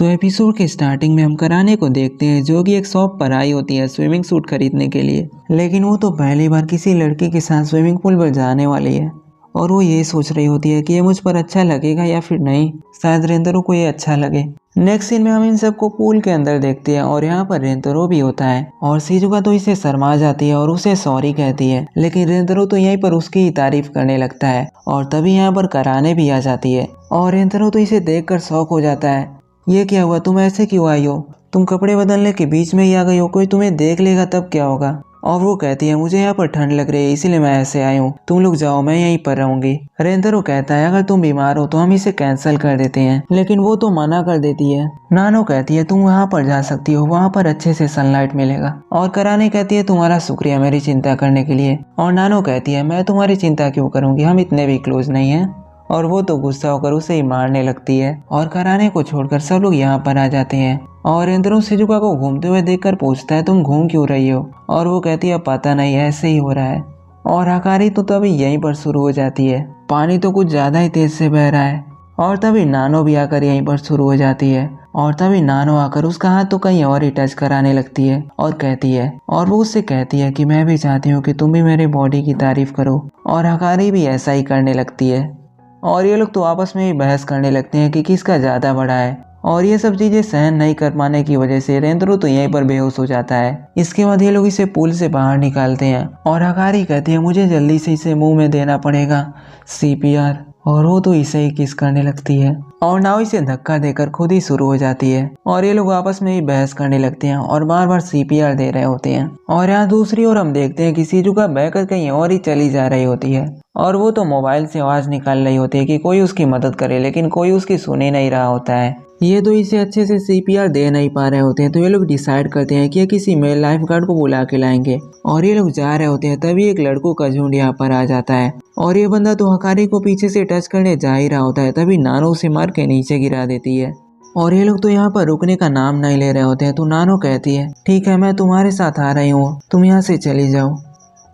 तो एपिसोड के स्टार्टिंग में हम कराने को देखते हैं जो कि एक शॉप पर आई होती है स्विमिंग सूट खरीदने के लिए। लेकिन वो तो पहली बार किसी लड़के के साथ स्विमिंग पूल पर जाने वाली है और वो ये सोच रही होती है कि ये मुझ पर अच्छा लगेगा या फिर नहीं, शायद रेंतरो को ये अच्छा लगे। नेक्स्ट सीन में हम इन सबको पूल के अंदर देखते हैं और यहाँ पर रेंतरो भी होता है और शिजुका तो इसे शर्मा जाती है और उसे सॉरी कहती है, लेकिन रेंतरो तो यहीं पर उसकी ही तारीफ करने लगता है। और तभी यहाँ पर कराने भी आ जाती है और रेंतरो तो इसे देखकर शॉक हो जाता है। ये क्या हुआ, तुम ऐसे क्यों आई हो? तुम कपड़े बदलने के बीच में ही आ गई हो, कोई तुम्हें देख लेगा तब क्या होगा? और वो कहती है मुझे यहाँ पर ठंड लग रही है इसलिए मैं ऐसे आई हूँ, तुम लोग जाओ मैं यहीं पर रहूंगी। रेंतरो कहता है अगर तुम बीमार हो तो हम इसे कैंसिल कर देते हैं, लेकिन वो तो मना कर देती है। नानो कहती है तुम वहाँ पर जा सकती हो, वहाँ पर अच्छे से सनलाइट मिलेगा। और कराने कहती है तुम्हारा शुक्रिया मेरी चिंता करने के लिए। और नानो कहती है मैं तुम्हारी चिंता क्यों करूंगी, हम इतने भी क्लोज नहीं है। और वो तो गुस्सा होकर उसे ही मारने लगती है और कराने को छोड़कर सब लोग यहाँ पर आ जाते हैं। और रेंतरो शिजुका को घूमते हुए देखकर पूछता है तुम घूम क्यों रही हो? और वो कहती है पता नहीं ऐसे ही हो रहा है। और हकारी तो तभी यहीं पर शुरू हो जाती है, पानी तो कुछ ज्यादा ही तेज से बह रहा है। और तभी नानो भी आकर यहीं पर शुरू हो जाती है और तभी नानो आकर उसका हाथ तो कहीं और ही टच कराने लगती है और कहती है, और वो उससे कहती है कि मैं भी चाहती हूँ कि तुम भी मेरे बॉडी की तारीफ करो। और हकारी भी ऐसा ही करने लगती है और ये लोग तो आपस में ही बहस करने लगते हैं कि किसका ज्यादा बड़ा है। और ये सब चीजें सहन नहीं कर पाने की वजह से रेंतरो तो यहीं पर बेहोश हो जाता है। इसके बाद ये लोग इसे पुल से बाहर निकालते हैं और हकारी कहती है मुझे जल्दी से इसे मुंह में देना पड़ेगा CPR। और वो तो इसे ही किस करने लगती है और नाव इसे धक्का देकर खुद ही शुरू हो जाती है। और ये लोग आपस में ही बहस करने लगते हैं और बार बार CPR दे रहे होते हैं। और यहाँ दूसरी ओर हम देखते हैं कि शिजुका बहकर कहीं और ही चली जा रही होती है और वो तो मोबाइल से आवाज निकाल रही होती है कि कोई उसकी मदद करे, लेकिन कोई उसकी सुन ही नहीं रहा होता है। ये तो इसे अच्छे से CPR दे नहीं पा रहे होते हैं, तो ये लोग डिसाइड करते हैं कि किसी मेल लाइफ गार्ड को बुला के लाएंगे। और ये लोग जा रहे होते हैं तभी एक लड़कों का झुंड यहाँ पर आ जाता है और ये बंदा तो हकारी को पीछे से टच करने जा ही रहा होता है, तभी नानो उसे मार के नीचे गिरा देती है। और ये लोग तो यहाँ पर रुकने का नाम नहीं ले रहे होते हैं, तो नानो कहती है ठीक है मैं तुम्हारे साथ आ रही हूँ, तुम यहाँ से चली जाओ।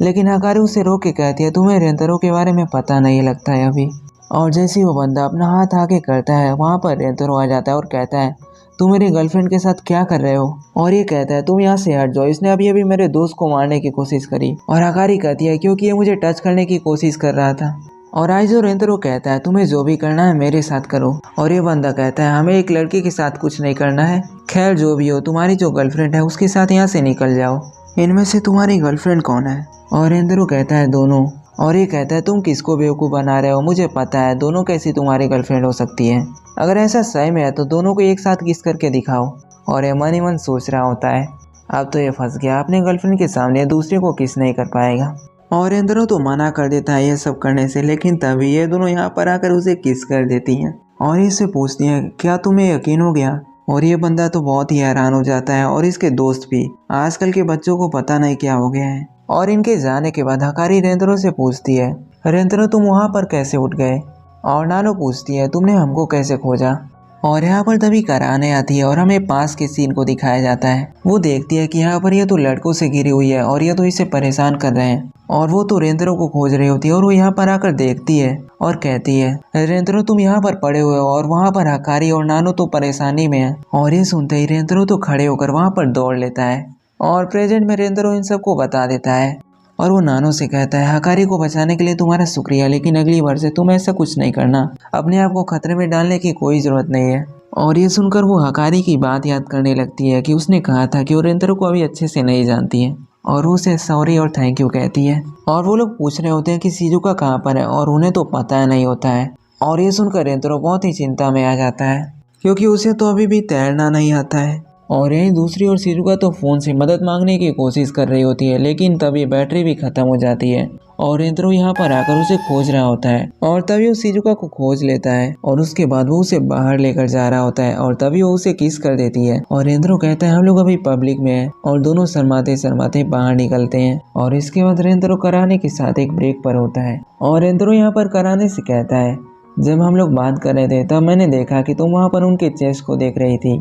लेकिन हकारी उसे रोक के कहती है तुम्हें रेंतरो के बारे में पता नहीं लगता है अभी। और जैसे वो बंदा अपना हाथ आगे करता है वहाँ पर रेंतरो आ जाता है और कहता है तुम मेरी गर्लफ्रेंड के साथ क्या कर रहे हो? और ये कहता है तुम यहाँ से हट जाओ, इसने अभी अभी मेरे दोस्त को मारने की कोशिश करी। और हकारी कहती है क्योंकि ये मुझे टच करने की कोशिश कर रहा था। और आइजो रेंतरो कहता है तुम्हें जो भी करना है मेरे साथ करो। और ये बंदा कहता है हमें एक लड़की के साथ कुछ नहीं करना है, खैर जो भी हो तुम्हारी जो गर्लफ्रेंड है उसके साथ यहाँ से निकल जाओ। इनमें से तुम्हारी गर्लफ्रेंड कौन है? और रेंतरो कहता है दोनों। और ये कहता है तुम किसको बेवकूफ़ बना रहे हो, मुझे पता है दोनों कैसी तुम्हारी गर्लफ्रेंड हो सकती है, अगर ऐसा सही में है तो दोनों को एक साथ किस करके दिखाओ। और ये मन ही मन सोच रहा होता है अब तो ये फंस गया, अपने गर्लफ्रेंड के सामने दूसरे को किस नहीं कर पाएगा। और रेंद्रो तो मना कर देता है ये सब करने से, लेकिन तभी ये दोनों यहाँ पर आकर उसे किस कर देती हैं और इससे पूछती हैं क्या तुम्हें यकीन हो गया? और ये बंदा तो बहुत ही हैरान हो जाता है और इसके दोस्त भी, आजकल के बच्चों को पता नहीं क्या हो गया है। और इनके जाने के बाद हकारी रेंतरो से पूछती है रेंतरो तुम वहाँ पर कैसे उठ गए? और नानो पूछती है तुमने हमको कैसे खोजा? और यहाँ पर तभी कराने आती है और हमें पास के सीन को दिखाया जाता है। वो देखती है कि यहाँ पर ये तो लड़कों से घिरी हुई है और ये तो इसे परेशान कर रहे हैं और वो तो रेंतरो को खोज रही होती है। और वो यहाँ पर आकर देखती है और कहती है रेंतरो तुम यहाँ पर पड़े हुए हो और वहाँ पर हकारी और नानो तो परेशानी में है। और ये सुनते ही रेंतरो तो खड़े होकर वहाँ पर दौड़ लेता है और प्रेजेंट में रेंतरो इन सबको बता देता है। और वो नानो से कहता है हकारी को बचाने के लिए तुम्हारा शुक्रिया, लेकिन अगली बार से तुम ऐसा कुछ नहीं करना, अपने आप को खतरे में डालने की कोई जरूरत नहीं है। और ये सुनकर वो हकारी की बात याद करने लगती है कि उसने कहा था कि वो रेंतरो को अभी अच्छे से नहीं जानती है और उसे सॉरी और थैंक यू कहती है। और वो लोग पूछ रहे होते हैं कि शिजुका कहाँ पर है और उन्हें तो पता नहीं होता है। और ये सुनकर रेंतरो बहुत ही चिंता में आ जाता है क्योंकि उसे तो अभी भी तैरना नहीं आता है। और यहीं दूसरी ओर शिजुका तो फोन से मदद मांगने की कोशिश कर रही होती है, लेकिन तभी बैटरी भी खत्म हो जाती है और रेंतरो यहाँ पर आकर उसे खोज रहा होता है। और तभी वो शिजुका को खोज लेता है और उसके बाद वो उसे बाहर लेकर जा रहा होता है और तभी वो उसे किस कर देती है। और रेंतरो कहता है हम लोग अभी पब्लिक में हैं और दोनों शर्माते शर्माते बाहर निकलते हैं। और इसके बाद रेंतरो कराने के साथ एक ब्रेक पर होता है और रेंतरो यहाँ पर कराने से कहता है जब हम लोग बात कर रहे थे तब मैंने देखा कि तुम वहाँ पर उनके चेस्ट को देख रही थी।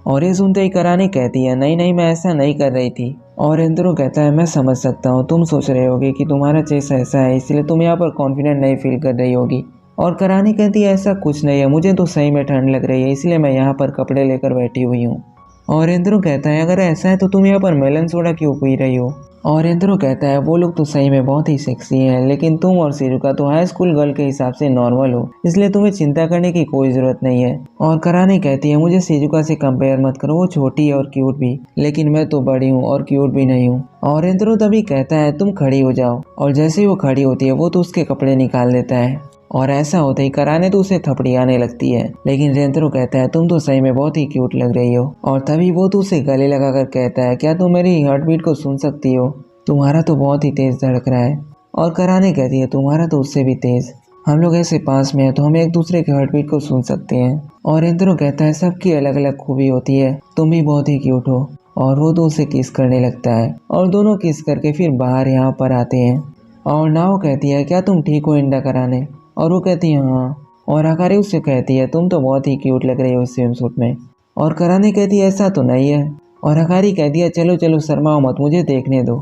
और ये सुनते ही कराने कहती है नहीं नहीं मैं ऐसा नहीं कर रही थी। और रेंतरो कहता है मैं समझ सकता हूँ, तुम सोच रहे होगे कि तुम्हारा चेस्ट ऐसा है इसलिए तुम यहाँ पर कॉन्फिडेंट नहीं फील कर रही होगी। और करानी कहती है ऐसा कुछ नहीं है, मुझे तो सही में ठंड लग रही है, इसलिए मैं यहाँ पर कपड़े लेकर बैठी हुई हूँ। और इंद्रो कहता है अगर ऐसा है तो तुम यहाँ पर मेलन सोडा क्यों पी रही हो। और इंद्रो कहता है वो लोग तो सही में बहुत ही सेक्सी हैं, लेकिन तुम और सिजुका तो हाई स्कूल गर्ल के हिसाब से नॉर्मल हो, इसलिए तुम्हें चिंता करने की कोई जरूरत नहीं है। और करानी कहती है मुझे सिजुका से कंपेयर मत करो, वो छोटी है और क्यूट भी, लेकिन मैं तो बड़ी हूँ और क्यूट भी नहीं हूँ। और इंद्रो तभी कहता है तुम खड़ी हो जाओ, और जैसे ही वो खड़ी होती है वो तो उसके कपड़े निकाल देता है। और ऐसा होते ही कराने तो उसे थपड़ी आने लगती है, लेकिन रेंद्रो कहता है तुम तो सही में बहुत ही क्यूट लग रही हो। और तभी वो तो उसे गले लगाकर कहता है क्या तुम मेरी हार्ट बीट को सुन सकती हो, तुम्हारा तो बहुत ही तेज धड़क रहा है। और कराने कहती है तुम्हारा तो उससे भी तेज, हम लोग ऐसे पास में हैं तो हम एक दूसरे के हार्ट बीट को सुन सकते हैं। और रेंद्रो कहता है सबकी अलग अलग खूबी होती है, तुम भी बहुत ही क्यूट हो। और वो तो उसे किस करने लगता है, और दोनों किस करके फिर बाहर यहाँ पर आते हैं। और नाओ कहती है क्या तुम ठीक हो इंडा कराने, और वो कहती है हाँ। और हकारी उससे कहती है तुम तो बहुत ही क्यूट लग रही हो स्विम सूट में। और कराने कहती है ऐसा तो नहीं है। और हकारी कहती है चलो चलो शर्माओ मत, मुझे देखने दो।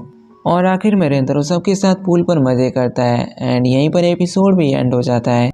और आखिर में रेंद्रो सबके साथ पूल पर मजे करता है एंड यहीं पर एपिसोड भी एंड हो जाता है।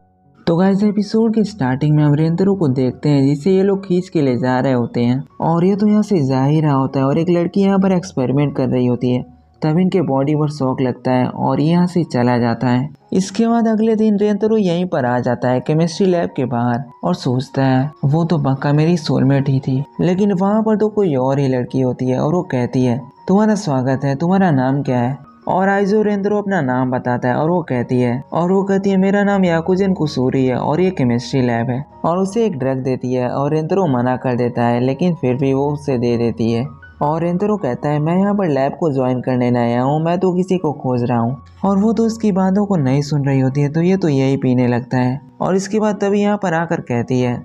तो गाइस एपिसोड के स्टार्टिंग में हम रेंद्रो को देखते हैं जिसे ये लोग खींच के ले जा रहे होते हैं, और ये तो यहाँ से जा ही रहा होता है और एक लड़की यहाँ पर एक्सपेरिमेंट कर रही होती है। तब इनके बॉडी पर शॉक लगता है और यहाँ से चला जाता है। इसके बाद अगले दिन रेंद्रो यहीं पर आ जाता है केमिस्ट्री लैब के बाहर और सोचता है वो तो पक्का मेरी सोलमेट ही थी, लेकिन वहाँ पर तो कोई और ही लड़की होती है और वो कहती है तुम्हारा स्वागत है, तुम्हारा नाम क्या है। और आइजो रेंद्रो अपना नाम बताता है और वो कहती है मेरा नाम याकुजन कुसूरी है और ये केमिस्ट्री लैब है। और उसे एक ड्रग देती है और रेंद्रो मना कर देता है, लेकिन फिर भी वो उसे दे देती है। और रेंद्रो कहता है मैं यहाँ पर लैब को ज्वाइन करने नहीं आया हूँ, मैं तो किसी को खोज रहा हूँ। और वो तो उसकी बातों को नहीं सुन रही होती है, तो ये तो यही पीने लगता है। और इसके बाद तभी यहाँ पर आकर कहती है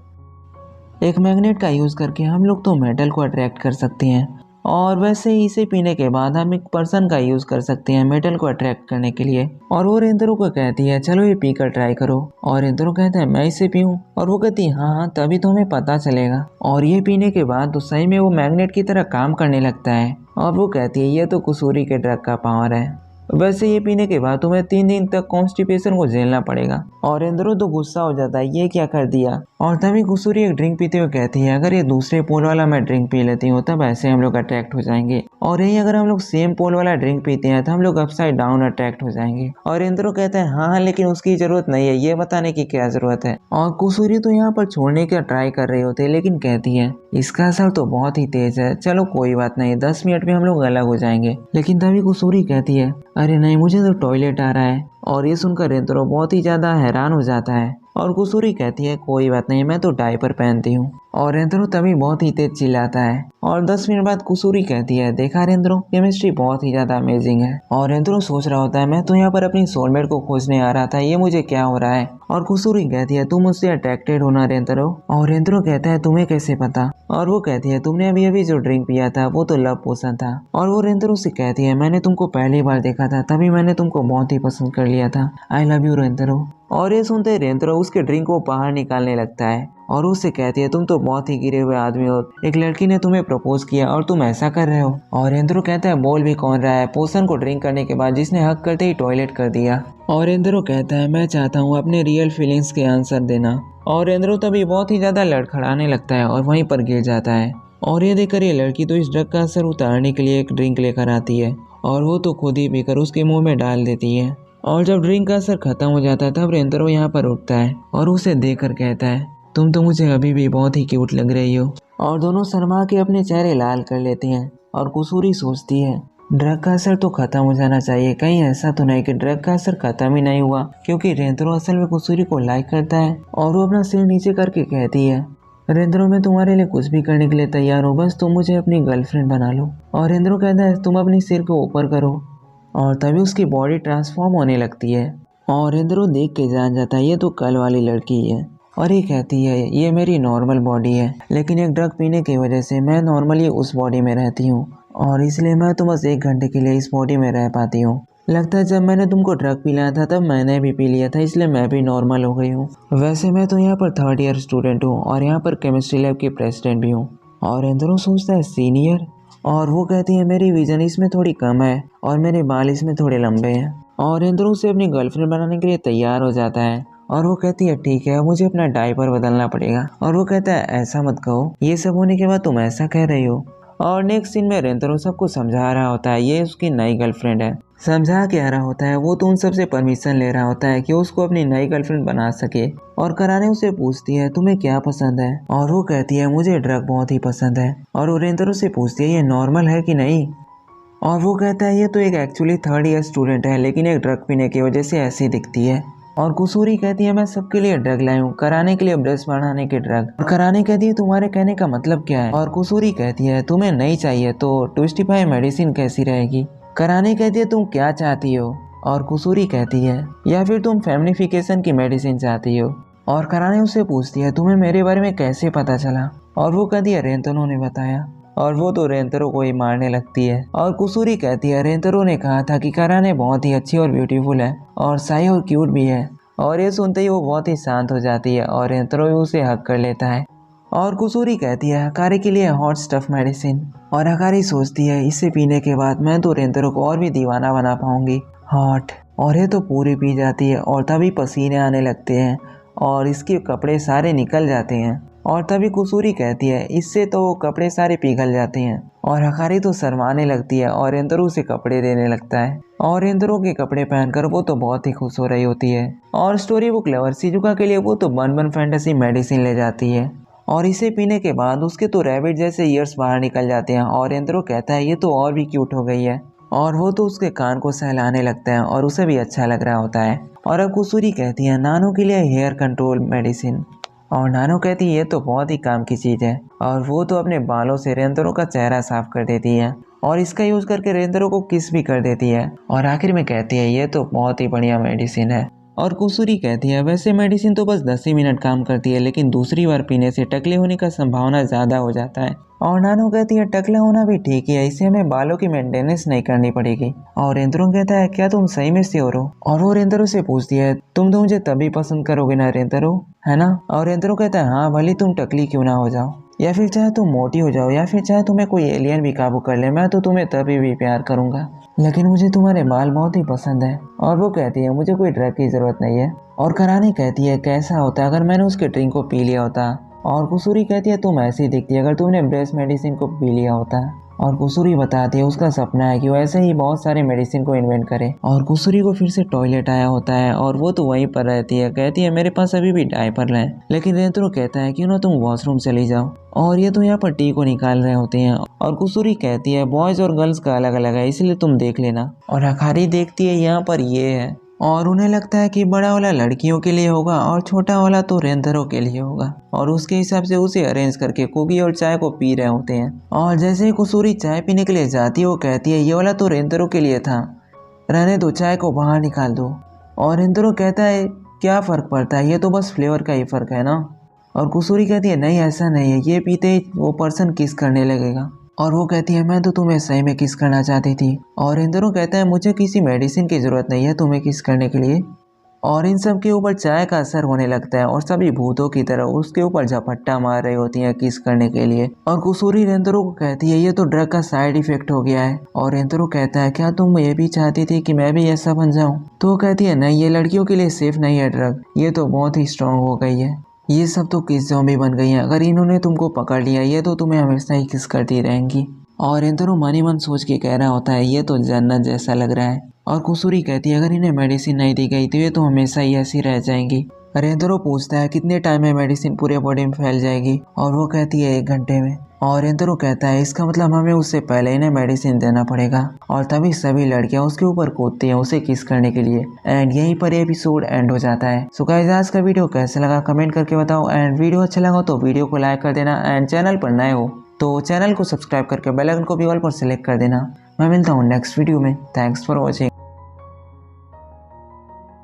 एक मैग्नेट का यूज़ करके हम लोग तो मेटल को अट्रैक्ट कर सकते हैं, और वैसे ही इसे पीने के बाद हम एक पर्सन का यूज़ कर सकते हैं मेटल को अट्रैक्ट करने के लिए। और वो रेंद्रो को कहती है चलो ये पीकर ट्राई करो। और रेंद्रो कहता है मैं इसे पीऊँ, और वो कहती है हाँ हाँ तभी तुम्हें पता चलेगा। और ये पीने के बाद तो सही में वो मैग्नेट की तरह काम करने लगता है। और वो कहती है ये तो कुसूरी के ड्रग का पावर है, वैसे ये पीने के बाद तुम्हें 3 दिन तक कॉन्स्टिपेशन को झेलना पड़ेगा। और रेंद्रो तो गुस्सा हो जाता है ये क्या कर दिया। और तभी कुसूरी एक ड्रिंक पीते हुए कहती है अगर ये दूसरे पोल वाला मैं ड्रिंक पी लेती हूँ तब ऐसे हम लोग अट्रैक्ट हो जाएंगे, और यही अगर हम लोग सेम पोल वाला ड्रिंक पीते हैं तो हम लोग अपसाइड डाउन अट्रैक्ट हो जाएंगे। और रेंद्रो कहता है हाँ लेकिन उसकी जरूरत नहीं है, ये बताने की क्या जरूरत है। और कुसूरी तो यहाँ पर छोड़ने का ट्राई कर रही होती है, लेकिन कहती है इसका असर तो बहुत ही तेज है, चलो कोई बात नहीं 10 मिनट में हम लोग अलग हो जाएंगे। लेकिन तभी कुसूरी कहती है अरे नहीं मुझे तो टॉयलेट आ रहा है। और ये सुनकर रेंद्रो बहुत ही ज्यादा हैरान हो जाता है। और कुसूरी कहती है कोई बात नहीं मैं तो डायपर पहनती हूँ। और रेंद्रो तभी बहुत ही तेज चिल्लाता है। और 10 मिनट बाद कुसूरी कहती है देखा रेंद्रो केमिस्ट्री बहुत ही ज्यादा अमेजिंग है। और रेंद्रो सोच रहा होता है मैं तो यहाँ पर अपनी सोलमेट को खोजने आ रहा था, ये मुझे क्या हो रहा है। और कुसूरी कहती है तुम मुझसे अट्रैक्टेड हो ना रेंद्रो। और रेंद्रो कहता है तुम्हें कैसे पता। और वो कहती है तुमने अभी अभी जो ड्रिंक पिया था वो तो लव पोशन था। और वो रेंद्रो से कहती है मैंने तुमको पहली बार देखा था तभी मैंने तुमको बहुत ही पसंद कर लिया था, आई लव यू रेंद्रो। और ये सुनते रेंद्रो उसके ड्रिंक को बाहर निकालने लगता है और उससे कहती है तुम तो बहुत ही गिरे हुए आदमी हो, एक लड़की ने तुम्हें प्रपोज किया और तुम ऐसा कर रहे हो। और रेंद्रो कहता है बोल भी कौन रहा है, पोशन को ड्रिंक करने के बाद जिसने हक करते ही टॉयलेट कर दिया। और रेंद्रो कहता है मैं चाहता हूँ अपने रियल फीलिंग्स के आंसर देना। और रेंद्रो तभी बहुत ही ज्यादा लड़खड़ाने लगता है और वहीं पर गिर जाता है। और ये देखकर ये लड़की तो इस ड्रग का असर उतारने के लिए एक ड्रिंक लेकर आती है, और वो तो खुद ही पीकर उसके मुंह में डाल देती है। और जब ड्रिंक का असर खत्म हो जाता है तब रेंद्रो यहाँ पर उठता है और उसे देखकर कहता है तुम तो मुझे अभी भी बहुत ही क्यूट लग रही हो। और दोनों शर्मा के अपने चेहरे लाल कर लेते हैं। और कुसूरी सोचती है ड्रग का असर तो खत्म हो जाना चाहिए, कहीं ऐसा तो नहीं कि ड्रग का असर खत्म ही नहीं हुआ, क्योंकि रेंद्रो असल में कुसूरी को लाइक करता है। और वो अपना सिर नीचे करके कहती है रेंद्रो मैं तुम्हारे लिए कुछ भी करने के लिए तैयार हूँ, बस तुम मुझे अपनी गर्लफ्रेंड बना लो। और रेंद्रो कहता है तुम अपनी सिर को ऊपर करो। और तभी उसकी बॉडी ट्रांसफॉर्म होने लगती है। और रेंद्रो देख के जान जाता है ये तो कल वाली लड़की है। और ये कहती है ये मेरी नॉर्मल बॉडी है, लेकिन एक ड्रग पीने की वजह से मैं नॉर्मली उस बॉडी में रहती हूँ, और इसलिए मैं तो बस 1 घंटे के लिए इस बॉडी में रह पाती हूँ। लगता है जब मैंने तुमको ड्रग पिलाया था तब मैंने भी पी लिया था, इसलिए मैं भी नॉर्मल हो गई हूँ। वैसे मैं तो यहाँ पर 3rd ईयर स्टूडेंट हूँ और यहाँ पर केमिस्ट्री लैब की प्रेसिडेंट भी हूँ। और रेंद्रो सोचता है सीनियर। और वो कहती है मेरी विजन इसमें थोड़ी कम है और मेरे बाल इसमें थोड़े लंबे हैं। और रेंद्रो से अपनी गर्लफ्रेंड बनाने के लिए तैयार हो जाता है। और वो कहती है ठीक है, मुझे अपना डायपर बदलना पड़ेगा। और वो कहता है ऐसा मत कहो, ये सब होने के बाद तुम ऐसा कह रही हो। और नेक्स्ट सीन में रेंतरो सबको समझा रहा होता है, ये उसकी नई गर्लफ्रेंड है। समझा के आ रहा होता है, वो तो उन सबसे परमिशन ले रहा होता है कि उसको अपनी नई गर्लफ्रेंड बना सके। और कराने उसे पूछती है तुम्हें क्या पसंद है, और वो कहती है मुझे ड्रग बहुत ही पसंद है। और वो रेंतरो से पूछती है ये नॉर्मल है कि नहीं। और वो कहता है ये तो एक एक्चुअली 3rd ईयर स्टूडेंट है, लेकिन एक ड्रग पीने की वजह से ऐसी दिखती है। और कुसूरी कहती है मैं सबके लिए ड्रग लाई हूँ, कराने के लिए ब्रेस्ट बढ़ाने के ड्रग। और कराने कहती है तुम्हारे कहने का मतलब क्या है। और कुसूरी कहती है तुम्हें नहीं चाहिए तो ट्विस्टिफाई मेडिसिन कैसी रहेगी। कराने कहती है तुम क्या चाहती हो। और कुसूरी कहती है या फिर तुम फेमिनिफिकेशन की मेडिसिन चाहती हो। और कराने उससे पूछती है तुम्हें मेरे बारे में कैसे पता चला। और वो कहती है रेंतरो ने बताया। और वो तो रेंतरो को ही मारने लगती है। और कुसूरी कहती है रेंतरो ने कहा था कि कराने बहुत ही अच्छी और ब्यूटीफुल है और शाही और क्यूट भी है। और ये सुनते ही वो बहुत ही शांत हो जाती है और रेंतरो भी उसे हक कर लेता है। और कुसूरी कहती है हकारी के लिए हॉट स्टफ मेडिसिन। और हकारी सोचती है इसे पीने के बाद मैं तो रेंतरो को और भी दीवाना बना पाऊंगी हॉट। और ये तो पूरी पी जाती है और तभी पसीने आने लगते हैं और इसके कपड़े सारे निकल जाते हैं। और तभी कुसूरी कहती है इससे तो कपड़े सारे पिघल जाते हैं। और हकारी तो शर्माने लगती है और रेंतरो उसे कपड़े देने लगता है। और रेंतरो के कपड़े पहनकर वो तो बहुत ही खुश हो रही होती है। और स्टोरी बुक लवर शिजुका के लिए वो तो बन फैंटेसी मेडिसिन ले जाती है। और इसे पीने के बाद उसके तो रैबिट जैसे ईयर्स बाहर निकल जाते हैं। और रेंतरो कहता है ये तो और भी क्यूट हो गई है। और वो तो उसके कान को सहलाने लगता है और उसे भी अच्छा लग रहा होता है। और अब कुसूरी कहती है नानो के लिए हेयर कंट्रोल मेडिसिन। और नानो कहती है ये तो बहुत ही काम की चीज़ है। और वो तो अपने बालों से रेंतरो का चेहरा साफ कर देती है और इसका यूज़ करके रेंतरो को किस भी कर देती है। और आखिर में कहती है ये तो बहुत ही बढ़िया मेडिसिन है। और कुसूरी कहती है वैसे मेडिसिन तो बस 10 ही मिनट काम करती है, लेकिन दूसरी बार पीने से टकले होने का संभावना ज़्यादा हो जाता है। और नानो कहती है टकला होना भी ठीक ही है, इससे हमें बालों की मेंटेनेंस नहीं करनी पड़ेगी। और रेंतरो कहता है क्या तुम सही में श्योर हो। और वो रेंतरो से पूछती है तुम तो मुझे तभी पसंद करोगे ना रेंतरो, है ना। और रेंतरो कहता है हाँ भले तुम टकली क्यों ना हो जाओ, या फिर चाहे तुम मोटी हो जाओ, या फिर चाहे तुम्हें कोई एलियन भी काबू कर ले, मैं तो तुम्हें तभी भी प्यार करूंगा, लेकिन मुझे तुम्हारे बाल बहुत ही पसंद है। और वो कहती है मुझे कोई ड्रग की जरूरत नहीं है। और करानी कहती है कैसा होता अगर मैंने उसके ड्रिंक को पी लिया होता। और कुसूरी कहती है तुम ऐसी दिखती अगर तुमने ब्रेस्ट मेडिसिन को पी लिया होता। और कुसूरी बताती है उसका सपना है कि वो ऐसे ही बहुत सारे मेडिसिन को इन्वेंट करे। और कुसूरी को फिर से टॉयलेट आया होता है और वो तो वहीं पर रहती है, कहती है मेरे पास अभी भी डायपर है। लेकिन रेंतरो कहता है क्यों ना तुम वॉशरूम चली जाओ। और ये तो यहाँ पर टी को निकाल रहे होते हैं। और कुसूरी कहती है बॉयज और गर्ल्स का अलग अलग है, इसलिए तुम देख लेना। और हकारी देखती है यहाँ पर ये है और उन्हें लगता है कि बड़ा वाला लड़कियों के लिए होगा और छोटा वाला तो रेंतरो के लिए होगा। और उसके हिसाब से उसे अरेंज करके कुकी और चाय को पी रहे होते हैं। और जैसे ही कुसूरी चाय पीने के लिए जाती है वो कहती है ये वाला तो रेंतरो के लिए था, रहने दो, चाय को बाहर निकाल दो। और रेंतरो कहता है क्या फ़र्क पड़ता है, ये तो बस फ्लेवर का ही फ़र्क है ना। और कुसूरी कहती है नहीं ऐसा नहीं है, ये पीते ही वो पर्सन किस करने लगेगा। और वो कहती है मैं तो तुम्हें सही में किस करना चाहती थी। और रेंतरो कहता है मुझे किसी मेडिसिन की ज़रूरत नहीं है तुम्हें किस करने के लिए। और इन सब के ऊपर चाय का असर होने लगता है और सभी भूतों की तरह उसके ऊपर झपट्टा मार रही होती हैं किस करने के लिए। और कुसूरी रेंतरो को कहती है ये तो ड्रग का साइड इफेक्ट हो गया है। और रेंतरो कहता है क्या तुम ये भी चाहती थी कि मैं भी ऐसा बन जाऊं। तो वो कहती है नहीं ये लड़कियों के लिए सेफ नहीं है ड्रग, ये तो बहुत ही स्ट्रांग हो गई है, ये सब तो किस ज़ॉम्बी बन गई हैं, अगर इन्होंने तुमको पकड़ लिया ये तो तुम्हें हमेशा ही किस करती रहेंगी। और रेंतरो मन ही मन सोच के कह रहा होता है ये तो जन्नत जैसा लग रहा है। और कुसूरी कहती है अगर इन्हें मेडिसिन नहीं दी गई तो ये तो हमेशा ही ऐसी रह जाएंगी। रेंतरो पूछता है कितने टाइम में मेडिसिन पूरे बॉडी में फैल जाएगी। और वो कहती है 1 घंटे में। और रेंतरो कहता है इसका मतलब हमें उससे पहले इन्हें मेडिसिन देना पड़ेगा। और तभी सभी लड़कियां उसके ऊपर कूदती हैं उसे किस करने के लिए। एंड यहीं पर एपिसोड एंड हो जाता है। सो गाइस आज का वीडियो कैसा लगा कमेंट करके बताओ। एंड वीडियो अच्छा लगा तो वीडियो को लाइक कर देना। एंड चैनल पर नए हो तो चैनल को सब्सक्राइब करके बेल आइकन को भी ऑल पर सेलेक्ट कर देना। मैं मिलता हूँ नेक्स्ट वीडियो में। Thanks for watching.